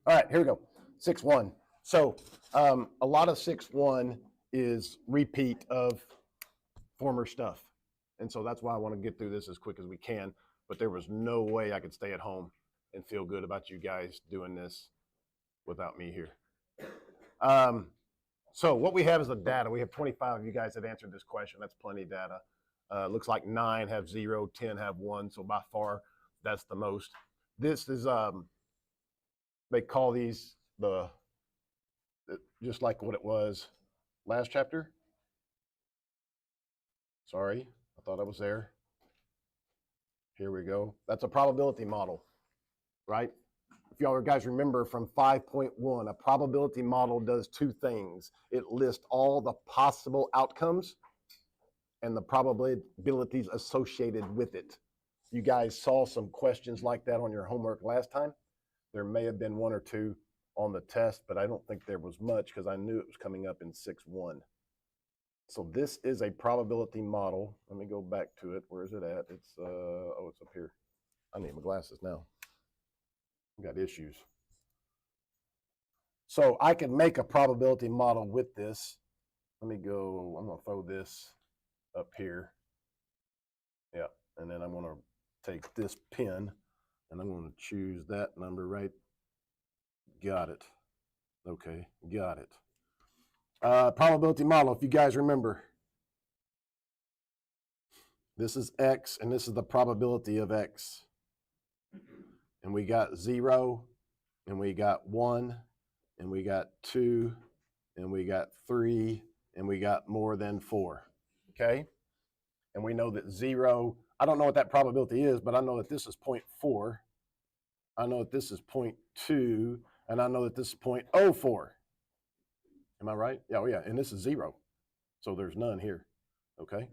All right, here we go. 6-1. So a lot of 6-1 is repeat of former stuff. And so that's why I want to get through this as quick as we can. But there was no way I could stay at home and feel good about you guys doing this without me here. So what we have is the data. We have 25 of you guys that answered this question. That's plenty of data. Looks like 9 have 0, 10 have 1. So by far, that's the most. This is, they call these just like what it was last chapter. Sorry, I thought I was there. Here we go. That's a probability model, right? If y'all guys remember from 5.1, a probability model does two things. It lists all the possible outcomes and the probabilities associated with it. You guys saw some questions like that on your homework last time. There may have been one or two on the test, but I don't think there was much because I knew it was coming up in 6-1. So this is a probability model. Let me go back to it. Where is it at? It's oh, it's up here. I need my glasses now. I've got issues. So I can make a probability model with this. Let me go. I'm going to throw this up here. Yeah, and then I'm going to take this pen and I'm going to choose that number right. Got it. Okay, got it. Probability model, if you guys remember. This is X, and this is the probability of X. And we got 0, and we got 1, and we got 2, and we got 3, and we got more than 4. Okay? And we know that 0, I don't know what that probability is, but I know that this is 0.4. I know that this is 0.2, and I know that this is 0.04. Am I right? Yeah, oh yeah, and this is 0. So there's none here. Okay?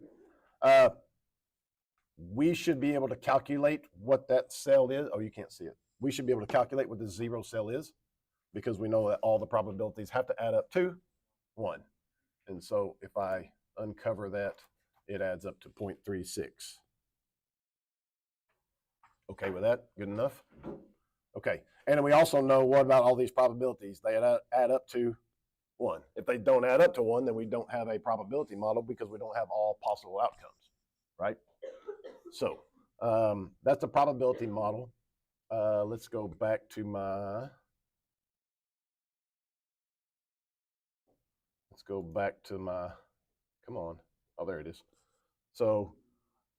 We should be able to calculate what that cell is. Oh, you can't see it. We should be able to calculate what the 0 cell is because we know that all the probabilities have to add up to 1. And so if I uncover that, it adds up to 0.36. Okay with that? Good enough? Okay. And then we also know what about all these probabilities? They add up to 1. If they don't add up to 1, then we don't have a probability model because we don't have all possible outcomes, right? So that's a probability model. Let's go back to my, come on. Oh, there it is. So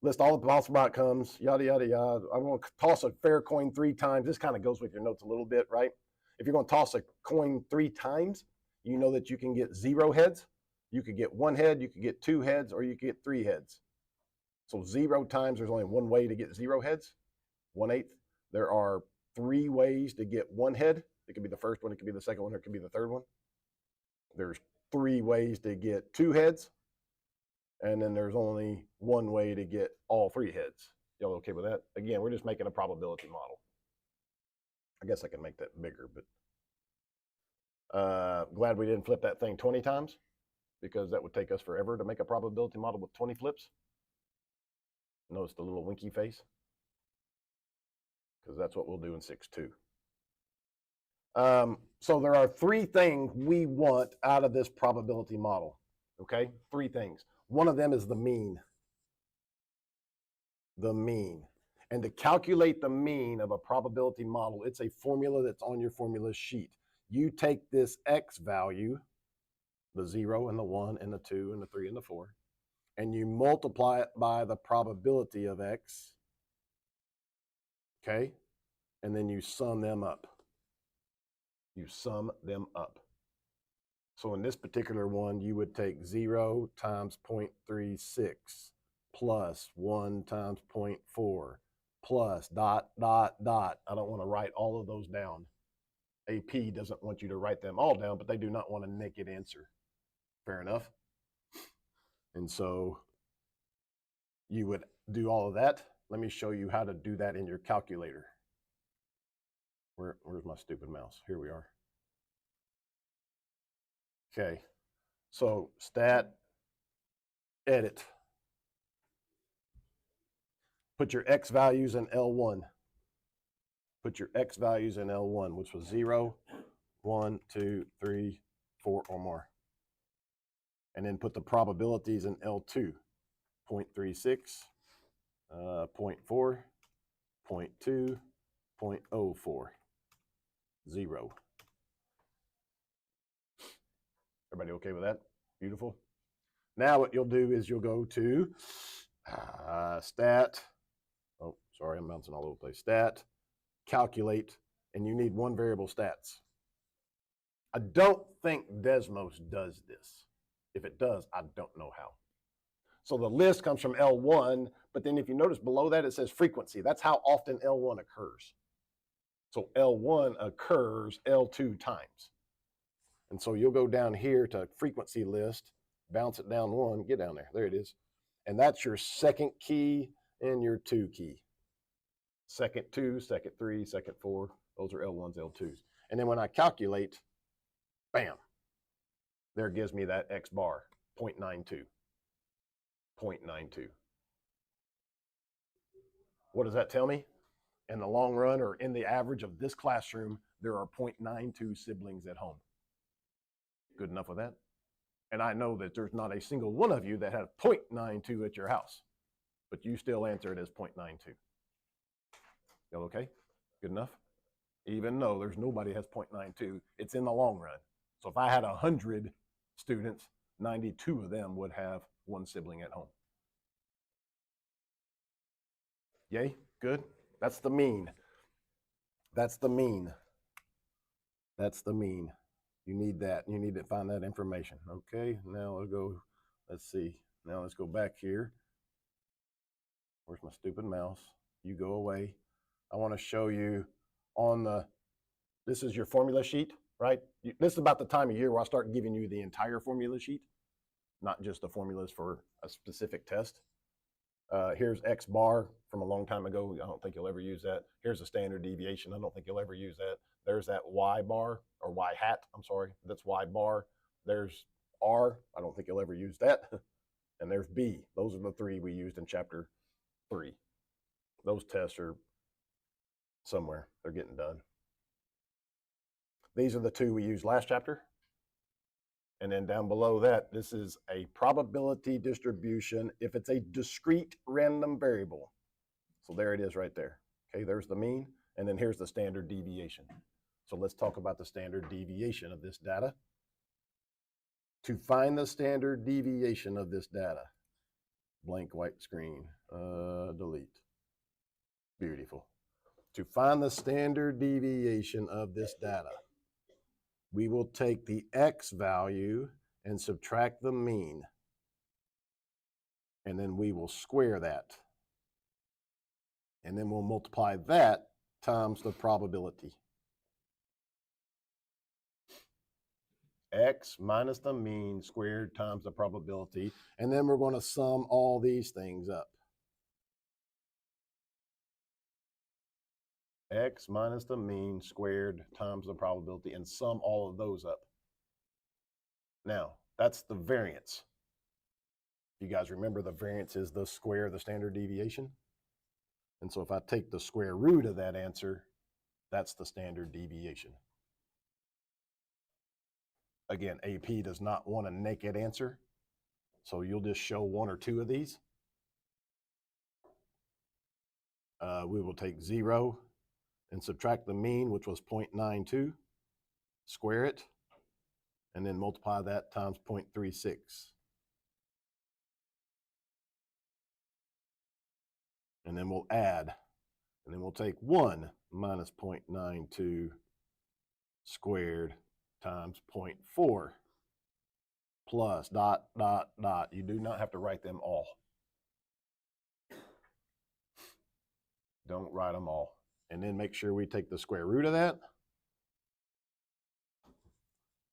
list all the possible outcomes, yada, yada, yada. I'm going to toss a fair coin 3 times. This kind of goes with your notes a little bit, right? If you're going to toss a coin 3 times, you know that you can get 0 heads. You could get 1 head, you could get 2 heads, or you could get 3 heads. So 0 times, there's only 1 way to get 0 heads, 1/8. There are 3 ways to get 1 head. It could be the first one, it could be the second one, or it could be the third one. There's 3 ways to get 2 heads. And then there's only 1 way to get all 3 heads. Y'all okay with that? Again, we're just making a probability model. I guess I can make that bigger, but glad we didn't flip that thing 20 times because that would take us forever to make a probability model with 20 flips. Notice the little winky face because that's what we'll do in 6-2. So there are 3 things we want out of this probability model, okay? 3 things. One of them is the mean. The mean. And to calculate the mean of a probability model, it's a formula that's on your formula sheet. You take this X value, the 0 and the 1 and the 2 and the 3 and the 4, and you multiply it by the probability of X, okay? And then you sum them up. You sum them up. So in this particular one, you would take 0 times 0.36 plus 1 times 0.4 plus dot, dot, dot. I don't want to write all of those down. AP doesn't want you to write them all down, but they do not want a naked answer. Fair enough? And so you would do all of that. Let me show you how to do that in your calculator. Where's my stupid mouse? Here we are. Okay, so stat, edit. Put your X values in L1. put your x values in L1, which was 0, 1, 2, 3, 4, or more. And then put the probabilities in L2, 0.36, 0.4, 0.2, 0.04, 0. Everybody okay with that? Beautiful. Now what you'll do is you'll go to stat. Oh, sorry, I'm bouncing all over the place. Stat, calculate, and you need one variable stats. I don't think Desmos does this. If it does, I don't know how. So the list comes from L1, but then if you notice below that, it says frequency. That's how often L1 occurs. So L1 occurs L2 times. And so you'll go down here to frequency list, bounce it down one, get down there. There it is. And that's your second key and your 2 key. Second 2, second 3, second 4. Those are L1s, L2s. And then when I calculate, bam, there gives me that X bar, 0.92. 0.92. What does that tell me? In the long run, or in the average of this classroom, there are 0.92 siblings at home. Good enough with that? And I know that there's not a single one of you that has 0.92 at your house, but you still answer it as 0.92. Y'all okay? Good enough? Even though there's nobody has 0.92, it's in the long run. So if I had 100 students, 92 of them would have one sibling at home. Yay? Good? That's the mean. That's the mean. That's the mean. You need that. You need to find that information. Okay, now I'll go, let's see. Now let's go back here. Where's my stupid mouse? You go away. I want to show you on the, this is your formula sheet, right? This is about the time of year where I start giving you the entire formula sheet, not just the formulas for a specific test. Here's X bar from a long time ago. I don't think you'll ever use that. Here's a standard deviation. I don't think you'll ever use that. There's that Y bar, or Y hat, I'm sorry. That's Y bar. There's R. I don't think you'll ever use that. And there's B. Those are the 3 we used in chapter 3. Those tests are somewhere. They're getting done. These are the 2 we used last chapter. And then down below that, this is a probability distribution if it's a discrete random variable. So there it is right there. Okay, there's the mean. And then here's the standard deviation. So let's talk about the standard deviation of this data. To find the standard deviation of this data, blank white screen, delete. Beautiful. To find the standard deviation of this data, we will take the X value and subtract the mean. And then we will square that. And then we'll multiply that times the probability. X minus the mean squared times the probability. And then we're going to sum all these things up. X minus the mean squared times the probability, and sum all of those up. Now, that's the variance. You guys remember the variance is the square of the standard deviation? And so if I take the square root of that answer, that's the standard deviation. Again, AP does not want a naked answer, so you'll just show 1 or 2 of these. We will take 0 and subtract the mean, which was 0.92, square it, and then multiply that times 0.36. And then we'll add, and then we'll take 1 minus 0.92 squared times 0.4 plus dot, dot, dot. You do not have to write them all. Don't write them all. And then make sure we take the square root of that.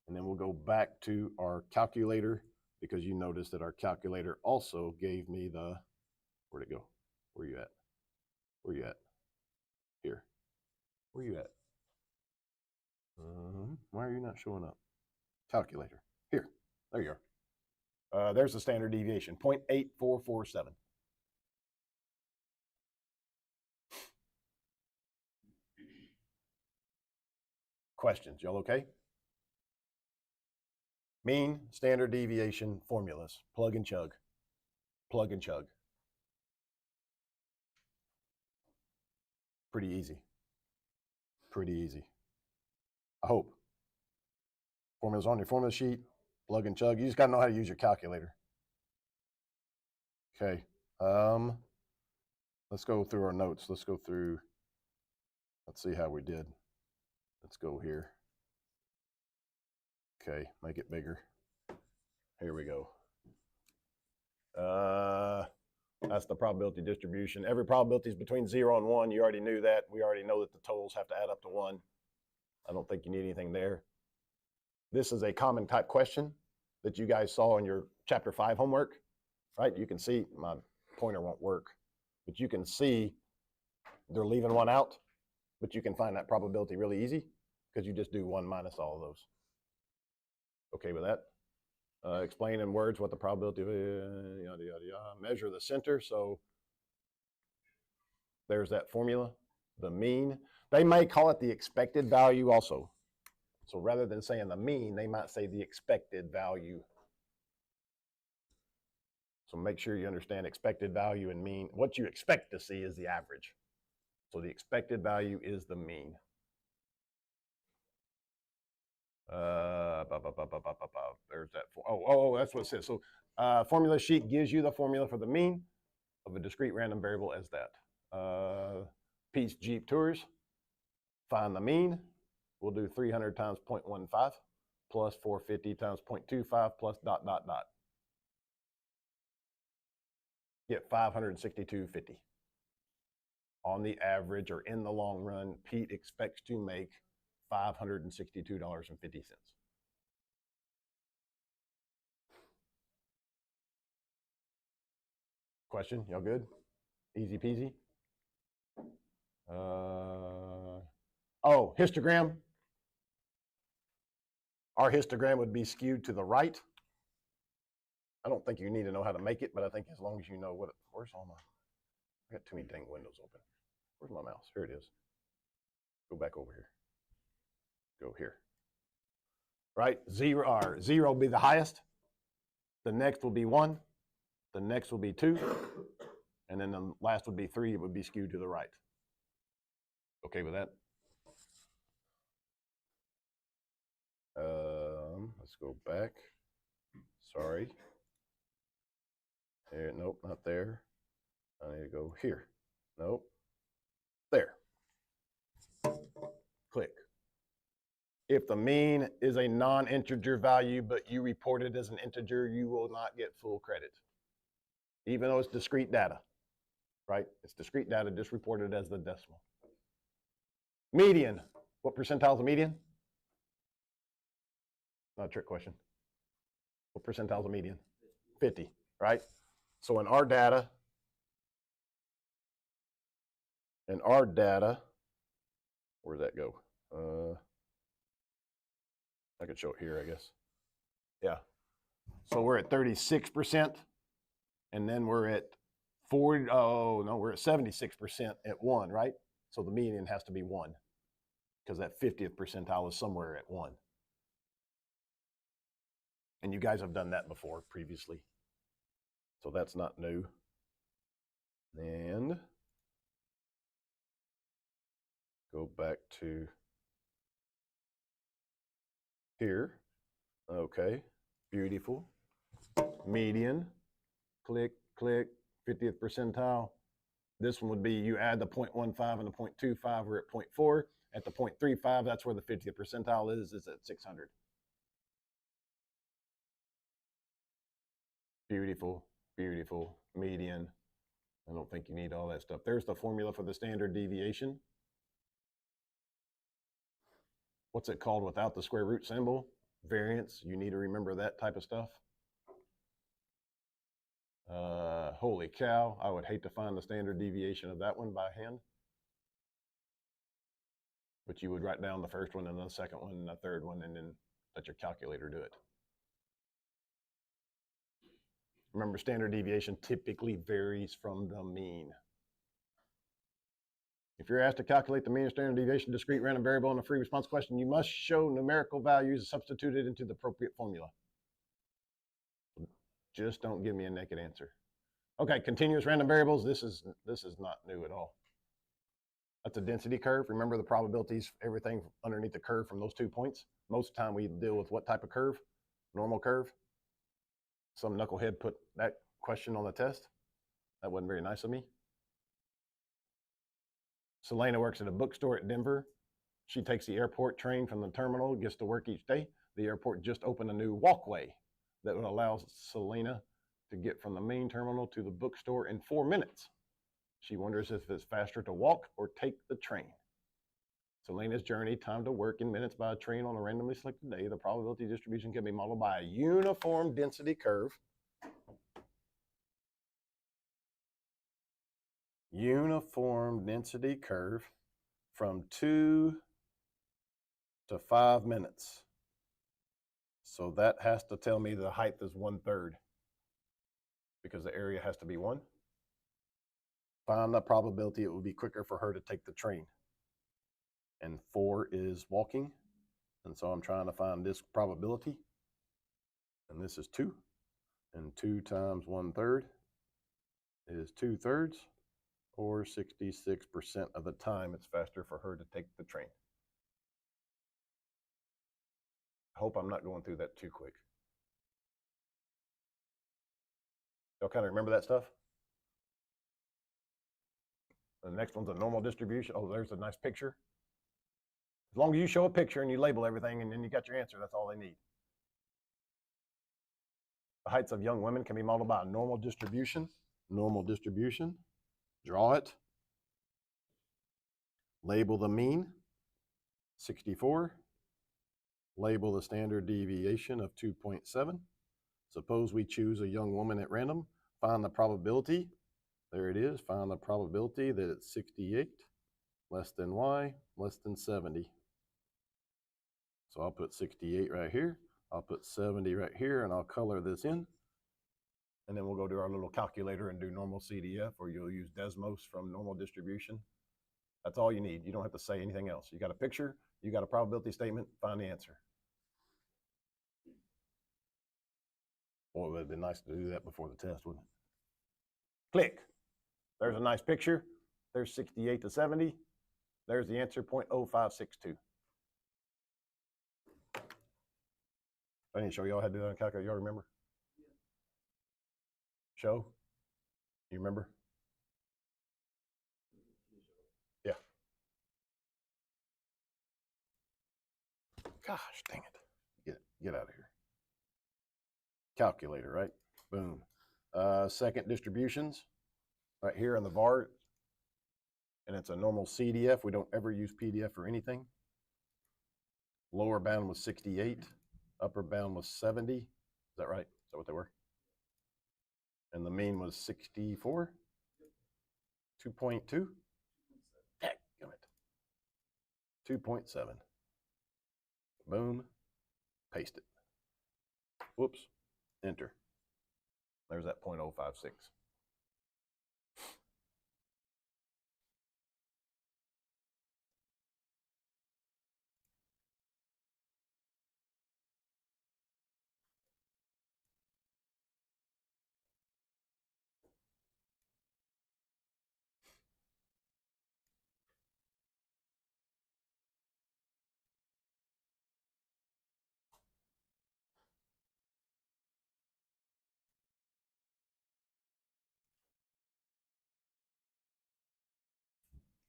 And then we'll go back to our calculator, because you notice that our calculator also gave me the, where'd it go? Where you at? Where you at? Here. Where you at? Why are you not showing up? Calculator. Here. There you are. There's the standard deviation, 0.8447. Questions, y'all okay? Mean, standard deviation, formulas. Plug and chug. Plug and chug. Pretty easy. Pretty easy. I hope. Formulas on your formula sheet. Plug and chug. You just got to know how to use your calculator. Okay. Let's go through our notes. Let's go through. Let's see how we did. Let's go here. Okay, make it bigger. Here we go. That's the probability distribution. Every probability is between 0 and 1. You already knew that. We already know that the totals have to add up to 1. I don't think you need anything there. This is a common type question that you guys saw in your chapter 5 homework, right? You can see, my pointer won't work, but you can see they're leaving one out, but you can find that probability really easy because you just do 1 minus all of those. Okay with that? Explain in words what the probability of yada, yada, yada. Measure the center. So there's that formula, the mean. They may call it the expected value also. So rather than saying the mean, they might say the expected value. So make sure you understand expected value and mean. What you expect to see is the average. So the expected value is the mean. There's that. That's what it says. So formula sheet gives you the formula for the mean of a discrete random variable as that. Peace Jeep Tours. Find the mean. We'll do 300 times 0.15 plus 450 times 0.25 plus ... Get 562.50. On the average or in the long run, Pete expects to make $562.50. Question? Y'all good? Easy peasy? Histogram. Our histogram would be skewed to the right. I don't think you need to know how to make it, but I think as long as you know what it, where's all my, I got too many dang windows open. Where's my mouse? Here it is. Go back over here. Go here. Right? Zero will be the highest. The next will be 1. The next will be 2. And then the last would be 3. It would be skewed to the right. Okay with that? Let's go back. Sorry. Here, nope, not there. I need to go here. Nope. There. Click. If the mean is a non-integer value, but you report it as an integer, you will not get full credit. Even though it's discrete data, right? It's discrete data, just reported as the decimal. Median. What percentile is a median? Not a trick question. What percentile is a median? 50, right? So in our data, where'd that go? I could show it here, I guess. Yeah. So we're at 36%, and then we're at 40, we're at 76% at 1, right? So the median has to be 1, because that 50th percentile is somewhere at 1. And you guys have done that before previously. So that's not new. And go back to here. Okay, beautiful. Median, click, click, 50th percentile. This one would be you add the 0.15 and the 0.25, we're at 0.4. At the 0.35, that's where the 50th percentile is at 600. Beautiful, beautiful, median. I don't think you need all that stuff. There's the formula for the standard deviation. What's it called without the square root symbol? Variance. You need to remember that type of stuff. Holy cow, I would hate to find the standard deviation of that one by hand. But you would write down the first one and the second one and the third one and then let your calculator do it. Remember, standard deviation typically varies from the mean. If you're asked to calculate the mean and standard deviation discrete random variable in a free response question, you must show numerical values substituted into the appropriate formula. Just don't give me a naked answer. Okay, continuous random variables. This is not new at all. That's a density curve. Remember the probabilities, everything underneath the curve from those 2 points. Most of the time we deal with what type of curve? Normal curve. Some knucklehead put that question on the test. That wasn't very nice of me. Selena works at a bookstore at Denver. She takes the airport train from the terminal, gets to work each day. The airport just opened a new walkway that would allow Selena to get from the main terminal to the bookstore in 4 minutes. She wonders if it's faster to walk or take the train. Selena's journey time to work in minutes by a train on a randomly selected day. The probability distribution can be modeled by a uniform density curve. Uniform density curve from 2 to 5 minutes. So that has to tell me the height is 1/3 because the area has to be 1. Find the probability it would be quicker for her to take the train. And 4 is walking. And so I'm trying to find this probability. And this is 2. And 2 times 1/3 is 2/3, or 66% of the time it's faster for her to take the train. I hope I'm not going through that too quick. Y'all kind of remember that stuff? The next one's a normal distribution. Oh, there's a nice picture. As long as you show a picture and you label everything and then you got your answer, that's all they need. The heights of young women can be modeled by a normal distribution. Normal distribution. Draw it. Label the mean, 64. Label the standard deviation of 2.7. Suppose we choose a young woman at random. Find the probability. There it is. Find the probability that it's 68 less than y less than 70. So I'll put 68 right here. I'll put 70 right here, and I'll color this in. And then we'll go to our little calculator and do normal CDF, or you'll use Desmos from normal distribution. That's all you need. You don't have to say anything else. You got a picture, you got a probability statement, find the answer. Boy, it would have been nice to do that before the test, wouldn't it? Click. There's a nice picture. There's 68 to 70. There's the answer, 0.0562. I didn't show y'all how to do that on a calculator. Y'all remember? Show? You remember? Yeah. Gosh, dang it. Get out of here. Calculator, right? Boom. Second distributions, right here on the VAR. And it's a normal CDF. We don't ever use PDF for anything. Lower bound was 68. Upper bound was 70. Is that right? Is that what they were? And the mean was 64. 2.2. Heck, damn it. 2.7. Boom. Paste it. Whoops. Enter. There's that 0.056.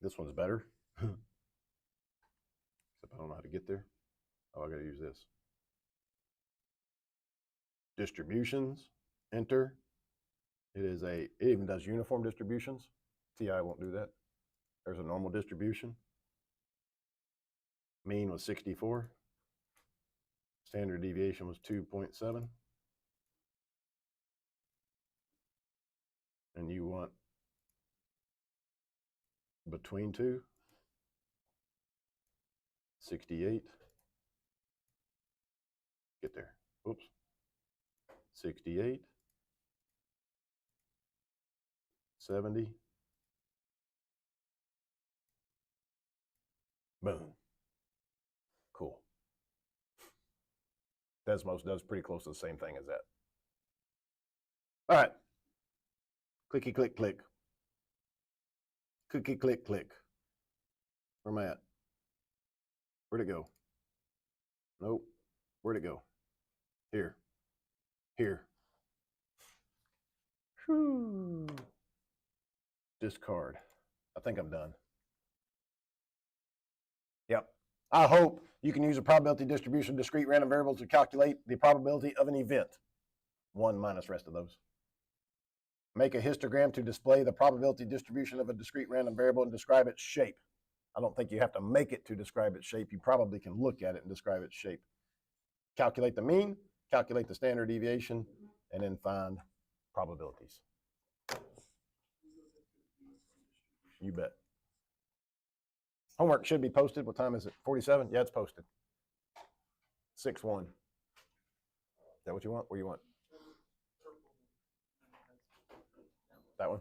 This one's better. Except I don't know how to get there. Oh, I got to use this. Distributions, enter. It even does uniform distributions. TI won't do that. There's a normal distribution. Mean was 64. Standard deviation was 2.7. And you want between 2, 68. Get there. Oops. 68, 70, Boom. Cool. Desmos does pretty close to the same thing as that. All right. Clicky, click, click. Clicky, click, click. Where am I at? Where'd it go? Nope. Where'd it go? Here. Here. Whew. Discard. I think I'm done. Yep. I hope you can use a probability distribution discrete random variable to calculate the probability of an event. 1 minus rest of those. Make a histogram to display the probability distribution of a discrete random variable and describe its shape. I don't think you have to make it to describe its shape. You probably can look at it and describe its shape. Calculate the mean, calculate the standard deviation, and then find probabilities. You bet. Homework should be posted. What time is it? 47? Yeah, it's posted. 6-1. Is that what you want? What do you want? That one?